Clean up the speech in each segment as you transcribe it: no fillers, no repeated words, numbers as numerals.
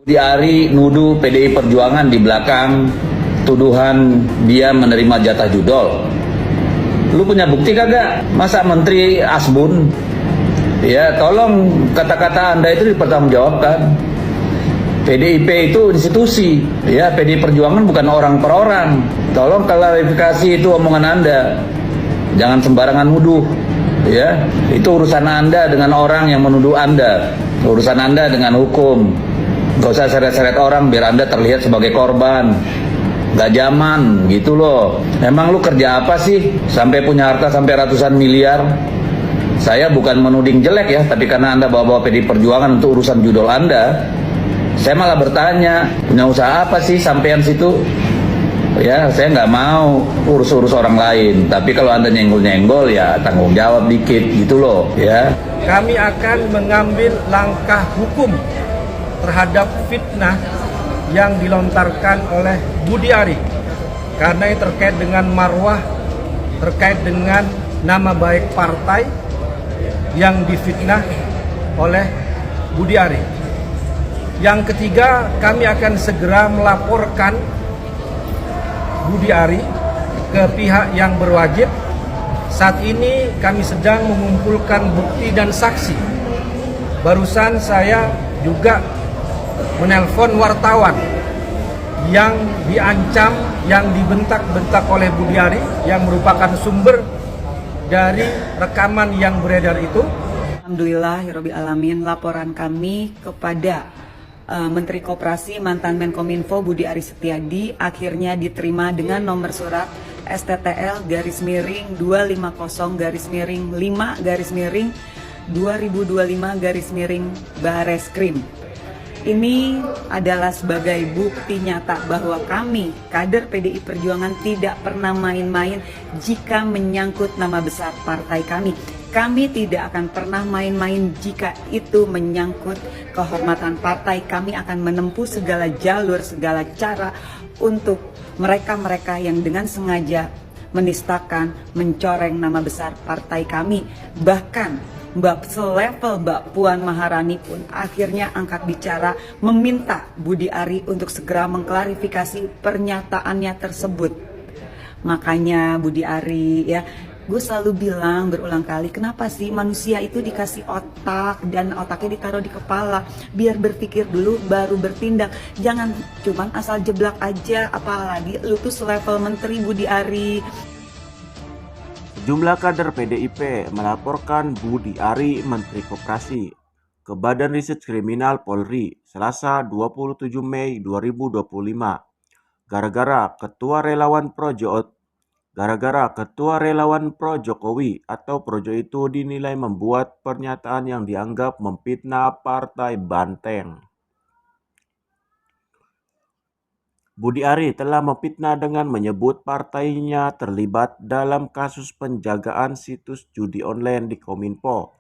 Budi Ari nuduh PDI Perjuangan di belakang tuduhan dia menerima jatah judol. Lu punya bukti kagak? Masa Menteri Asbun? Ya, tolong kata-kata Anda itu dipertanggungjawabkan. PDIP itu institusi, ya, PDI Perjuangan bukan orang per orang. Tolong klarifikasi itu omongan Anda. Jangan sembarangan nuduh, ya. Itu urusan Anda dengan orang yang menuduh Anda. Urusan Anda dengan hukum. Gak usah seret-seret orang biar Anda terlihat sebagai korban. Gak zaman gitu loh. Emang lu kerja apa sih sampai punya harta sampai ratusan miliar? Saya bukan menuding jelek ya, tapi karena Anda bawa-bawa PDI Perjuangan untuk urusan judol Anda, saya malah bertanya, punya usaha apa sih sampean situ? Ya, saya nggak mau urus-urus orang lain. Tapi kalau Anda nyenggol-nyenggol, ya tanggung jawab dikit gitu loh, ya. Kami akan mengambil langkah hukum terhadap fitnah yang dilontarkan oleh Budi Ari, karena ini terkait dengan marwah, terkait dengan nama baik partai yang difitnah oleh Budi Ari. Yang ketiga, kami akan segera melaporkan Budi Ari ke pihak yang berwajib. Saat ini kami sedang mengumpulkan bukti dan saksi. Barusan saya juga menelpon wartawan yang diancam, yang dibentak-bentak oleh Budi Ari, yang merupakan sumber dari rekaman yang beredar itu. Alhamdulillahirabbil alamin, laporan kami kepada Menteri Koperasi mantan Menkominfo Budi Ari Setiadi akhirnya diterima dengan nomor surat STTL /5-2025-2025 Bareskrim. Ini adalah sebagai bukti nyata bahwa kami, kader PDI Perjuangan, tidak pernah main-main jika menyangkut nama besar partai kami. Kami tidak akan pernah main-main jika itu menyangkut kehormatan partai. Kami akan menempuh segala jalur, segala cara untuk mereka-mereka yang dengan sengaja menistakan, mencoreng nama besar partai kami. Bahkan selevel Mbak Puan Maharani pun akhirnya angkat bicara meminta Budi Ari untuk segera mengklarifikasi pernyataannya tersebut. Makanya Budi Ari, ya, gue selalu bilang berulang kali, kenapa sih manusia itu dikasih otak dan otaknya ditaruh di kepala, biar berpikir dulu baru bertindak. Jangan cuman asal jeblak aja, apalagi lu tuh selevel Menteri Budi Ari. Sejumlah kader PDIP melaporkan Budi Ari, Menteri Koperasi, ke Badan Riset Kriminal Polri Selasa 27 Mei 2025 gara-gara ketua relawan pro Jokowi atau Projo itu dinilai membuat pernyataan yang dianggap memfitnah Partai Banteng. Budi Ari telah memfitnah dengan menyebut partainya terlibat dalam kasus penjagaan situs judi online di Kominfo.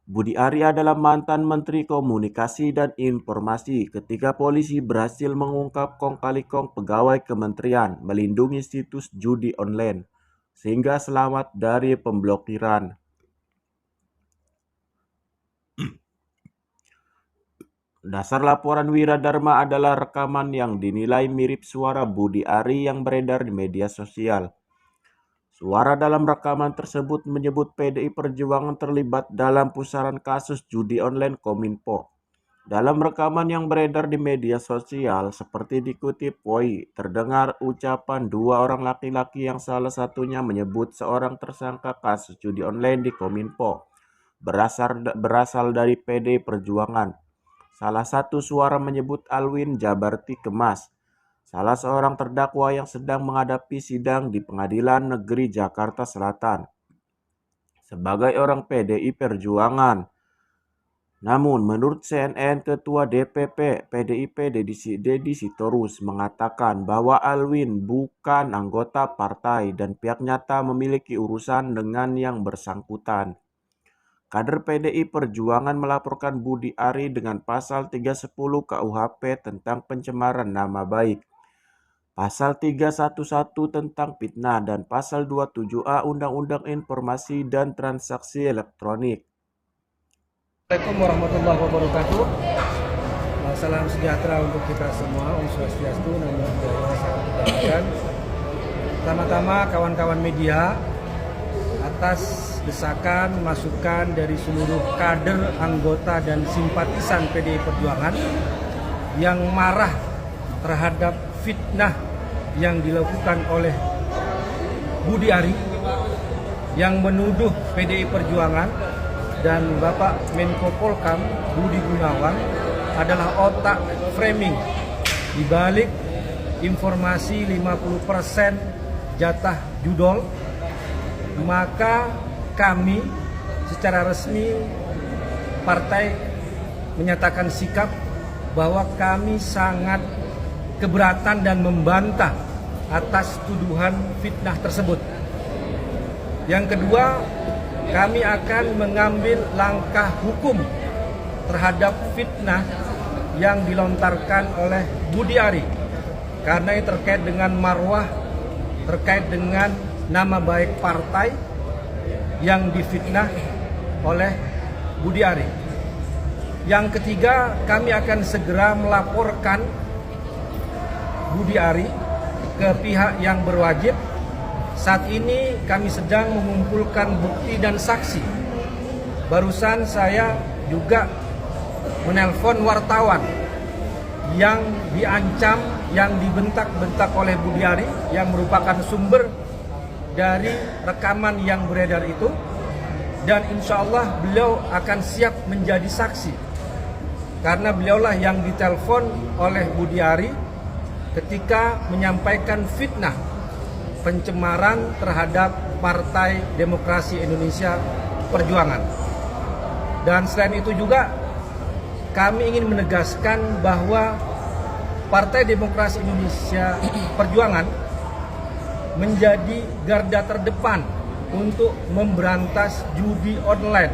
Budi Ari adalah mantan Menteri Komunikasi dan Informasi ketika polisi berhasil mengungkap kong-kali-kong pegawai kementerian melindungi situs judi online sehingga selamat dari pemblokiran. Dasar laporan Wiradharma adalah rekaman yang dinilai mirip suara Budi Ari yang beredar di media sosial. Suara dalam rekaman tersebut menyebut PDI Perjuangan terlibat dalam pusaran kasus judi online Kominfo. Dalam rekaman yang beredar di media sosial, seperti dikutip Poi, terdengar ucapan dua orang laki-laki yang salah satunya menyebut seorang tersangka kasus judi online di Kominfo berasal dari PDI Perjuangan. Salah satu suara menyebut Alwin Jabarti Kemas, salah seorang terdakwa yang sedang menghadapi sidang di Pengadilan Negeri Jakarta Selatan, sebagai orang PDI Perjuangan. Namun, menurut CNN, Ketua DPP PDIP Deddy Sitorus mengatakan bahwa Alwin bukan anggota partai dan pihaknya tak memiliki urusan dengan yang bersangkutan. Kader PDI Perjuangan melaporkan Budi Ari dengan pasal 310 KUHP tentang pencemaran nama baik, pasal 311 tentang fitnah, dan pasal 27A Undang-Undang Informasi dan Transaksi Elektronik. Assalamualaikum warahmatullahi wabarakatuh. Salam sejahtera untuk kita semua. Om Swastiastu, Namo Buddhaya, Salam Kebajikan. Pertama-tama kawan-kawan media, atas desakan, masukan dari seluruh kader, anggota dan simpatisan PDI Perjuangan yang marah terhadap fitnah yang dilakukan oleh Budi Ari yang menuduh PDI Perjuangan dan Bapak Menko Polhukam Budi Gunawan adalah otak framing di balik informasi 50% jatah judol. Maka kami secara resmi partai menyatakan sikap bahwa kami sangat keberatan dan membantah atas tuduhan fitnah tersebut. Yang kedua, kami akan mengambil langkah hukum terhadap fitnah yang dilontarkan oleh Budi Ari karena ini terkait dengan marwah, terkait dengan nama baik partai yang difitnah oleh Budi Ari. Yang ketiga, kami akan segera melaporkan Budi Ari ke pihak yang berwajib. Saat ini kami sedang mengumpulkan bukti dan saksi. Barusan saya juga menelpon wartawan yang diancam, yang dibentak-bentak oleh Budi Ari yang merupakan sumber dari rekaman yang beredar itu, dan insya Allah beliau akan siap menjadi saksi karena beliaulah yang ditelepon oleh Budi Ari ketika menyampaikan fitnah pencemaran terhadap Partai Demokrasi Indonesia Perjuangan. Dan selain itu juga kami ingin menegaskan bahwa Partai Demokrasi Indonesia Perjuangan menjadi garda terdepan untuk memberantas judi online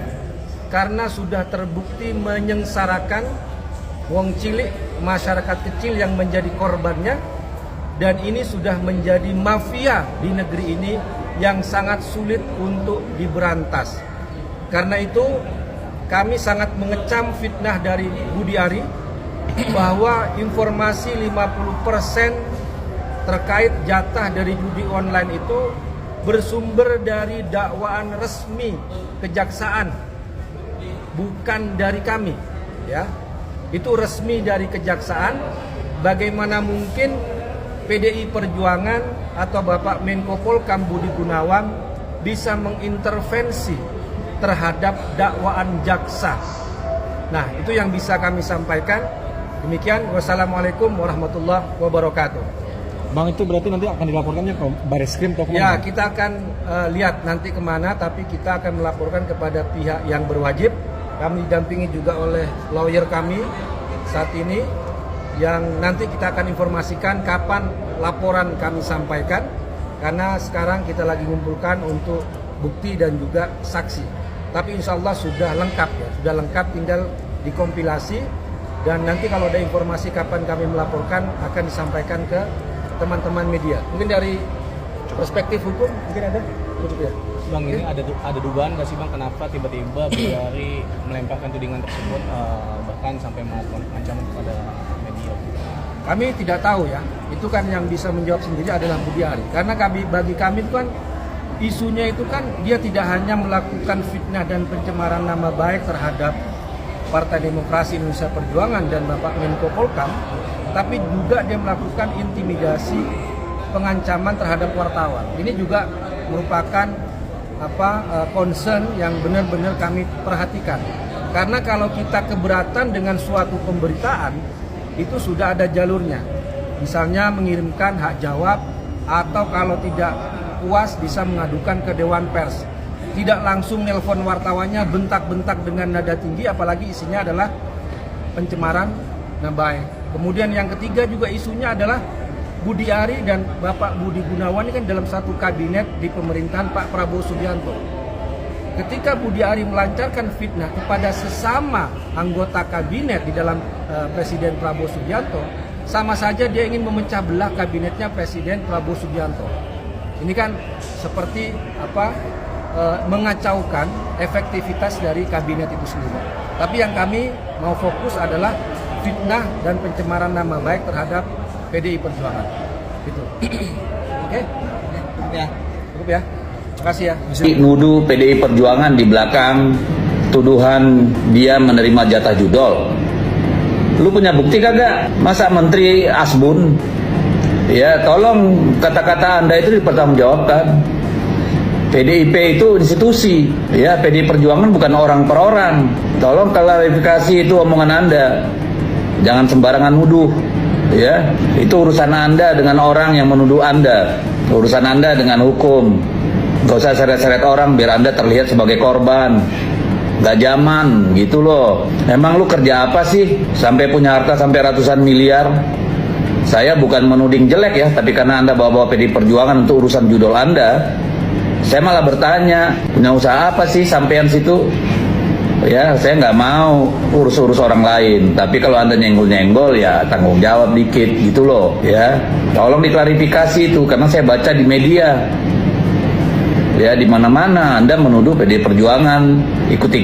karena sudah terbukti menyengsarakan wong cilik, masyarakat kecil yang menjadi korbannya, dan ini sudah menjadi mafia di negeri ini yang sangat sulit untuk diberantas. Karena itu kami sangat mengecam fitnah dari Budi Ari bahwa informasi 50% terkait jatah dari judi online itu bersumber dari dakwaan resmi kejaksaan, bukan dari kami, ya. Itu resmi dari kejaksaan. Bagaimana mungkin PDI Perjuangan atau Bapak Menko Polhukam Budi Gunawan bisa mengintervensi terhadap dakwaan jaksa? Nah, itu yang bisa kami sampaikan. Demikian, wassalamualaikum warahmatullahi wabarakatuh. Bang, itu berarti nanti akan dilaporkannya ke Barreskrim atau kemana? Ya, kita akan lihat nanti kemana, tapi kita akan melaporkan kepada pihak yang berwajib. Kami didampingi juga oleh lawyer kami saat ini, yang nanti kita akan informasikan kapan laporan kami sampaikan, karena sekarang kita lagi mengumpulkan untuk bukti dan juga saksi. Tapi insya Allah sudah lengkap, ya, sudah lengkap, tinggal dikompilasi, dan nanti kalau ada informasi kapan kami melaporkan akan disampaikan ke teman-teman media. Mungkin dari perspektif hukum mungkin ada, cukup ya. Bang, ini ada dugaan nggak sih Bang, kenapa tiba-tiba Budi Ari melemparkan tudingan tersebut, bahkan sampai melakukan ancaman kepada media? Kami tidak tahu, ya. Itu kan yang bisa menjawab sendiri adalah Budi Ari. Karena bagi kami itu kan isunya itu kan dia tidak hanya melakukan fitnah dan pencemaran nama baik terhadap Partai Demokrasi Indonesia Perjuangan dan Bapak Menko Polhukam, tapi juga dia melakukan intimidasi, pengancaman terhadap wartawan. Ini juga merupakan concern yang benar-benar kami perhatikan. Karena kalau kita keberatan dengan suatu pemberitaan, itu sudah ada jalurnya. Misalnya mengirimkan hak jawab, atau kalau tidak puas bisa mengadukan ke Dewan Pers. Tidak langsung nelpon wartawannya bentak-bentak dengan nada tinggi, apalagi isinya adalah pencemaran nama baik. Kemudian yang ketiga juga isunya adalah Budi Ari dan Bapak Budi Gunawan ini kan dalam satu kabinet di pemerintahan Pak Prabowo Subianto. Ketika Budi Ari melancarkan fitnah kepada sesama anggota kabinet di dalam Presiden Prabowo Subianto, sama saja dia ingin memecah belah kabinetnya Presiden Prabowo Subianto. Ini kan seperti mengacaukan efektivitas dari kabinet itu sendiri. Tapi yang kami mau fokus adalah fitnah dan pencemaran nama baik terhadap PDI Perjuangan. Gitu. Oke? Ya. Cukup ya. Terima kasih ya. Nuduh PDI Perjuangan di belakang tuduhan dia menerima jatah judol. Lu punya bukti kagak? Masa Menteri Asbun? Ya, tolong kata-kata Anda itu dipertanggungjawabkan. PDIP itu institusi, ya. PDI Perjuangan bukan orang per orang. Tolong klarifikasi itu omongan Anda. Jangan sembarangan nuduh, ya. Itu urusan Anda dengan orang yang menuduh Anda. Urusan Anda dengan hukum. Gak usah seret-seret orang biar Anda terlihat sebagai korban. Gak zaman gitu loh. Emang lu kerja apa sih sampai punya harta sampai ratusan miliar? Saya bukan menuding jelek ya, tapi karena Anda bawa-bawa PDI Perjuangan untuk urusan judol Anda, saya malah bertanya, punya usaha apa sih sampean situ? Ya, saya nggak mau urus-urus orang lain. Tapi kalau Anda nyenggol-nyenggol, ya tanggung jawab dikit gitu loh, ya. Tolong diklarifikasi itu, karena saya baca di media, ya, di mana-mana Anda menuduh PDI Perjuangan ikut-ikut